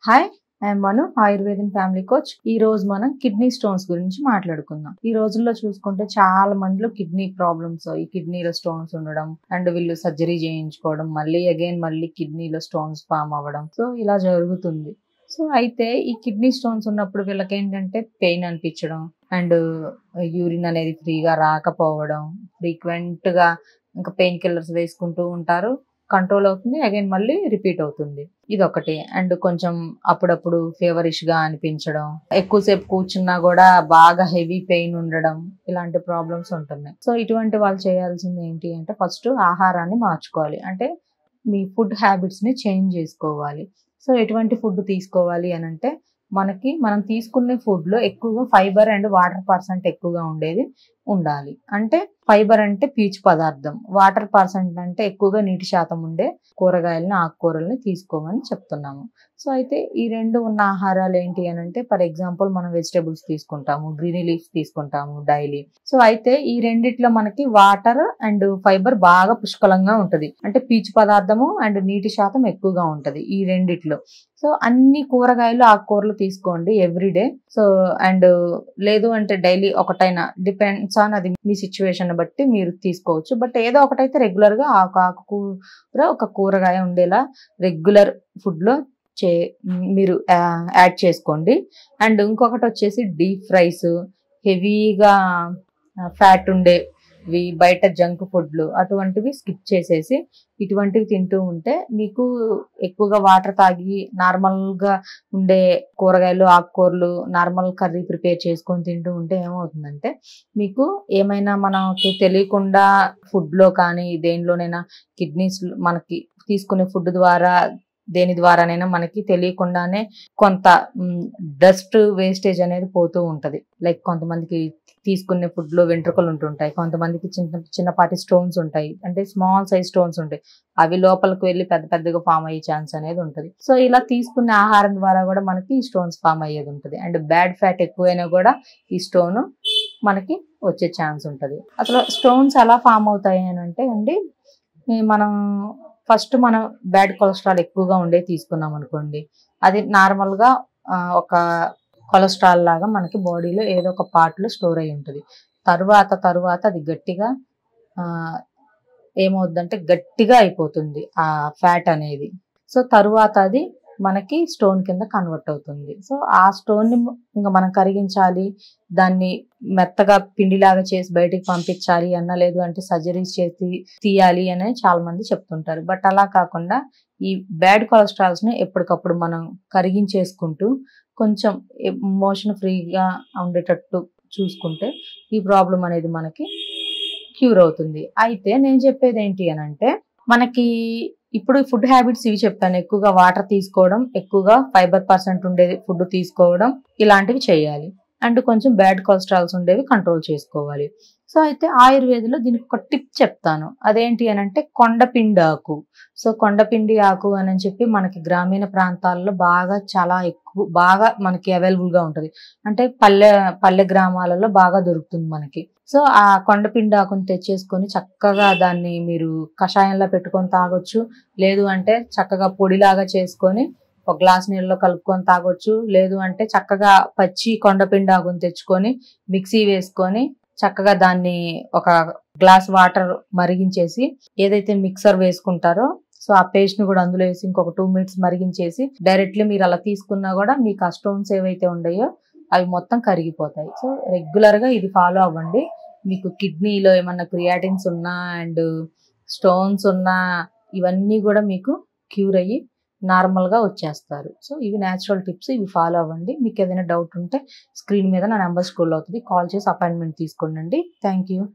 Hi, I'm మను, ఆయుర్వేదం family coach. ఈ రోజు మనం కిడ్నీ స్టోన్స్ గురించి మాట్లాడుకుందాం. ఈ రోజుల్లో చూసుకుంటే చాలా మందిలో కిడ్నీ ప్రాబ్లమ్స్, ఈ కిడ్నీలో స్టోన్స్ ఉండడం అండ్ వీళ్ళు సర్జరీ చేయించుకోవడం, మళ్ళీ కిడ్నీలో స్టోన్స్ ఫామ్ అవ్వడం, సో ఇలా జరుగుతుంది. సో అయితే ఈ కిడ్నీ స్టోన్స్ ఉన్నప్పుడు వీళ్ళకి ఏంటంటే పెయిన్ అనిపించడం అండ్ యూరిన్ అనేది ఫ్రీగా రాకపోవడం, ఫ్రీక్వెంట్ గా ఇంకా పెయిన్ కిల్లర్స్ వేసుకుంటూ ఉంటారు. కంట్రోల్ అవుతుంది, అగైన్ మళ్ళీ రిపీట్ అవుతుంది. ఇదొకటి. అండ్ కొంచెం అప్పుడప్పుడు ఫీవరిష్ గా అనిపించడం, ఎక్కువసేపు కూర్చున్నా కూడా బాగా హెవీ పెయిన్ ఉండడం, ఇలాంటి ప్రాబ్లమ్స్ ఉంటున్నాయి. సో ఇటువంటి వాళ్ళు చేయాల్సింది ఏంటి అంటే ఫస్ట్ ఆహారాన్ని మార్చుకోవాలి. అంటే మీ ఫుడ్ హ్యాబిట్స్ ని చేంజ్ చేసుకోవాలి. సో ఎటువంటి ఫుడ్ తీసుకోవాలి అని అంటే మనం తీసుకునే ఫుడ్ లో ఎక్కువగా ఫైబర్ అండ్ వాటర్ పర్సెంట్ ఎక్కువగా ఉండేది ఉండాలి. అంటే ఫైబర్ అంటే పీచు పదార్థం, వాటర్ పర్సెంట్ అంటే ఎక్కువగా నీటి శాతం ఉండే కూరగాయలని, ఆకుకూరల్ని తీసుకోమని చెప్తున్నాము. సో అయితే ఈ రెండు ఉన్న ఆహారాలు ఏంటి అని అంటే ఫర్ ఎగ్జాంపుల్ మనం వెజిటేబుల్స్ తీసుకుంటాము, గ్రీన్ లీఫ్స్ తీసుకుంటాము డైలీ. సో అయితే ఈ రెండిట్లో మనకి వాటర్ అండ్ ఫైబర్ బాగా పుష్కలంగా ఉంటది. అంటే పీచు పదార్థము అండ్ నీటి శాతం ఎక్కువగా ఉంటది ఈ రెండిట్లో. సో అన్ని కూరగాయలు, ఆకుకూరలు తీసుకోండి ఎవ్రీడే. సో అండ్ లేదు అంటే డైలీ ఒకటైనా, డిపెండ్స్ ఆన్ అది మీ సిచ్యువేషన్ బట్టి మీరు తీసుకోవచ్చు. బట్ ఏదో ఒకటైతే రెగ్యులర్ గా ఆకుకూర, ఒక కూరగాయ ఉండేలా రెగ్యులర్ ఫుడ్ లో మీరు యాడ్ చేసుకోండి. అండ్ ఇంకొకటి వచ్చేసి డీప్ ఫ్రైస్, హెవీగా ఫ్యాట్ ఉండేవి, బయట జంక్ ఫుడ్లు అటువంటివి స్కిప్ చేసేసి ఇటువంటివి తింటూ ఉంటే మీకు ఎక్కువగా వాటర్ తాగి నార్మల్ గా ఉండే కూరగాయలు, ఆకుకూరలు నార్మల్ కర్రీ ప్రిపేర్ చేసుకొని తింటూ ఉంటే ఏమవుతుందంటే మీకు ఏమైనా మనకి తెలియకుండా ఫుడ్ లో కానీ దేనిలోనైనా కిడ్నీస్ మనకి తీసుకునే ఫుడ్ ద్వారా దేని ద్వారానైనా మనకి తెలియకుండానే కొంత డస్ట్ వేస్టేజ్ అనేది పోతూ ఉంటది. లైక్ కొంతమందికి తీసుకునే ఫుడ్ లో వెంట్రుకలు ఉంటుంటాయి, కొంతమందికి చిన్నపాటి స్టోన్స్ ఉంటాయి, అంటే స్మాల్ సైజ్ స్టోన్స్ ఉంటాయి. అవి లోపలికి వెళ్ళి పెద్ద పెద్దగా ఫామ్ అయ్యే ఛాన్స్ అనేది ఉంటది. సో ఇలా తీసుకునే ఆహారం ద్వారా కూడా మనకి స్టోన్స్ ఫామ్ అయ్యేది ఉంటుంది. అండ్ బ్యాడ్ ఫ్యాట్ ఎక్కువైనా కూడా ఈ స్టోన్ మనకి వచ్చే ఛాన్స్ ఉంటది. అసలు స్టోన్స్ ఎలా ఫామ్ అవుతాయి అని అంటే అండి, మనం బ్యాడ్ కొలెస్ట్రాల్ ఎక్కువగా ఉండే తీసుకున్నాం అనుకోండి, అది నార్మల్ గా ఒక కొలెస్ట్రాల్ లాగా మనకి బాడీలో ఏదో ఒక పార్ట్ లో స్టోర్ అయి ఉంటుంది. తరువాత అది గట్టిగా ఏమవుద్దంటే గట్టిగా అయిపోతుంది ఆ ఫ్యాట్ అనేది. సో తరువాత అది మనకి స్టోన్ కింద కన్వర్ట్ అవుతుంది. సో ఆ స్టోన్ ని ఇంకా మనం కరిగించాలి, దాన్ని మెత్తగా పిండిలాగా చేసి బయటికి పంపించాలి అన్న, లేదు అంటే సర్జరీస్ చేసి తీయాలి అని చాలా మంది చెప్తుంటారు. బట్ అలా కాకుండా ఈ బ్యాడ్ కొలెస్ట్రాల్స్ ని ఎప్పటికప్పుడు మనం కరిగించేసుకుంటూ కొంచెం మోషన్ ఫ్రీగా ఉండేటట్టు చూసుకుంటే ఈ ప్రాబ్లం అనేది మనకి క్యూర్ అవుతుంది. అయితే నేను చెప్పేది ఏంటి అని అంటే మనకి ఇప్పుడు ఫుడ్ హ్యాబిట్స్ ఇవి చెప్పాను. ఎక్కువగా వాటర్ తీసుకోవడం, ఎక్కువగా ఫైబర్ పర్సెంట్ ఉండేది ఫుడ్ తీసుకోవడం, ఇలాంటివి చేయాలి. అండ్ కొంచెం బ్యాడ్ కొలెస్ట్రాల్స్ ఉండేవి కంట్రోల్ చేసుకోవాలి. సో అయితే ఆయుర్వేదంలో దీనికి ఒక టిప్ చెప్తాను. అదేంటి అని అంటే కొండపిండి ఆకు. సో కొండపిండి ఆకు అని చెప్పి మనకి గ్రామీణ ప్రాంతాల్లో చాలా బాగా మనకి అవైలబుల్ గా ఉంటది. అంటే పల్లె గ్రామాలలో బాగా దొరుకుతుంది మనకి. సో ఆ కొండపిండి ఆకుని తెచ్చేసుకొని చక్కగా దాన్ని మీరు కషాయంలో పెట్టుకొని తాగొచ్చు, లేదు అంటే చక్కగా పొడిలాగా చేసుకొని ఒక గ్లాస్ నీళ్ళలో కలుపుకొని తాగొచ్చు, లేదు అంటే చక్కగా పచ్చి కొండపిండి ఆకుని తెచ్చుకొని మిక్సీ వేసుకొని చక్కగా దాన్ని ఒక గ్లాస్ వాటర్ మరిగించేసి ఏదైతే మిక్సర్ వేసుకుంటారో సో ఆ పేస్ట్ ని కూడా అందులో వేసి ఇంకొక 2 minutes మరిగించేసి డైరెక్ట్లీ మీరు అలా తీసుకున్నా కూడా మీకు ఆ స్టోన్స్ ఏవైతే ఉన్నాయో అవి మొత్తం కరిగిపోతాయి. సో రెగ్యులర్ గా ఇది ఫాలో అవ్వండి. మీకు కిడ్నీలో ఏమన్నా క్రియాటిన్స్ ఉన్నా అండ్ స్టోన్స్ ఉన్నా ఇవన్నీ కూడా మీకు క్యూర్ అయ్యి నార్మల్ గా వచ్చేస్తారు. సో ఇవి న్యాచురల్ టిప్స్, ఇవి ఫాలో అవ్వండి. మీకు ఏదైనా డౌట్ ఉంటే స్క్రీన్ మీద నా నెంబర్ స్క్రోల్ అవుతుంది, కాల్ చేసి అపాయింట్మెంట్ తీసుకోండి. Thank you.